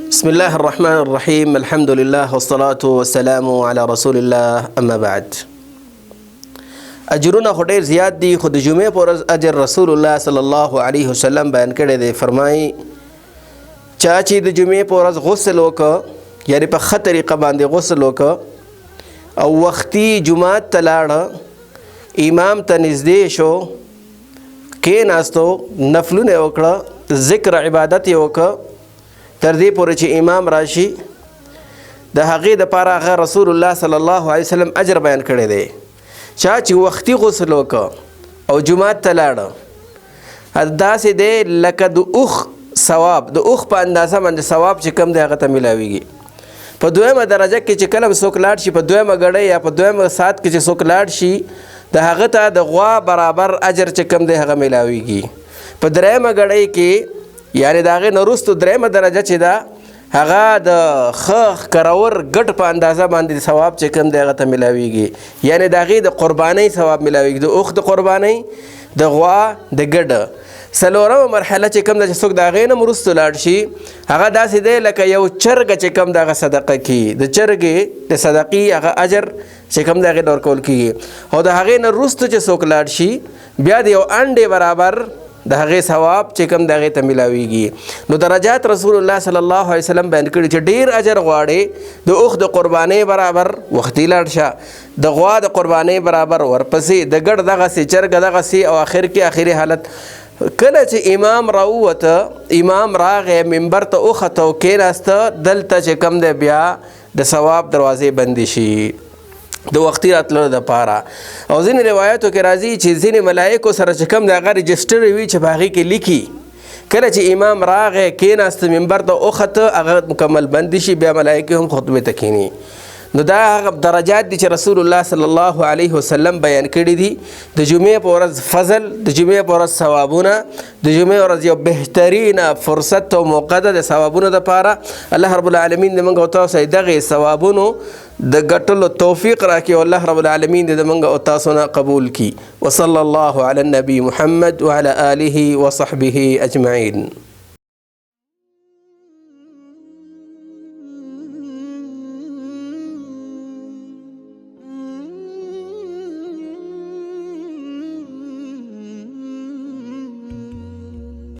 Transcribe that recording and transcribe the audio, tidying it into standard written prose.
بسم الله الرحمن الرحيم الحمد لله والصلاة والسلام على رسول الله أما بعد اجرونه خډیر زیات دي خو د جمعې پر ورځ اجر رسول الله صلی الله علیه وسلم بیان کړی دی. فرمایي چا چې د جمعې پر ورځ غسل وکړه یعنی په ښه طریقه باندې غسل وکړه او وختي جمعات ته لاړه امام ته نږدې شو کېناستو نفلونه وکړه ذکر عبادت یې وکړه تر دې پورې چې امام راشي د هغې دپاره هغه رسول الله صلی الله علیه وسلم اجر بیان کړی دی. چا چې وختي غسل وکړه او جمعات ته لاړه داسې دی لکه د اوښ ثواب د اوښ په اندازه باندې ثواب چې کم دی هغه ته میلاویږي. په دویمه درجه کې چې کله څوک لاړ شي په دویمه ګړۍ یا په دویمه ساعت کې چې څوک لاړ شي د هغه ته د غوا برابر اجر چې کم دی هغه میلاویږي. په دریمه ګړۍ کې یعنی د هغې نه وروستو دریمه درجه چې ده هغه د ښه کرور ګټ په اندازه باندې ثواب چې کوم دی هغه ته میلاویږي، یعنی د هغې د قربانۍ ثواب میلاویږي، د اوښ د قربانۍ، د غوا د ګډه. څلورمه مرحله چې کوم ده چې څوک د هغې نه وروستو لاړ شي هغه داسې دی لکه یو چرګه چې کوم د هغه صدقه کیږي، د چرګې د صدقې هغه اجر چې کوم د هغې ډول کول کیږي. او د هغې نه وروستو چې څوک لاړ شي بیا د یو انډې برابر د هغې ثواب چې کوم د هغې ته میلاویږي. نو درجات رسول الله صلی الله علیه وسلم بیان کړي چې ډیر اجر غواړې د اوښ د قربانۍ برابر وختي لاړ شه، د غوا د قربانۍ برابر ورپسې، د ګډ دغسې چرګه دغسې، او آخر کې آخري حالت کله چې امام راووته امام راغی منبر ته وخته او کېناسته دلته چې کوم دی بیا د ثواب دروازې بندې شي د وختي راتلو دپاره. او ځینې روایاتو کې راځي چې ځینې ملایکو سره چې کوم د هغه رجسټر وي چې په هغې کې لیکي کله چې امام راغی کېناسته منبر ته وخته هغه مکمل بندې شي بیا ملایکې هم خطبې ته کښېني. نو دا هغه درجات دي چې رسول الله صلی الله علیه وسلم بیان کړي دي. د جمعې په ورځ فضل، د جمعې په ورځ ثوابونه، د جمعې ورځ یو بهترینه فرصت او موقع ده د ثوابونو دپاره. الله رب العالمین د موږ او تاسو دغې ثوابونو د ګټلو توفیق راکړي او الله رب العالمین د موږ او تاسو نه قبول کړي. وصلی الله علی النبي محمد وعلى آله وصحبه اجمعین.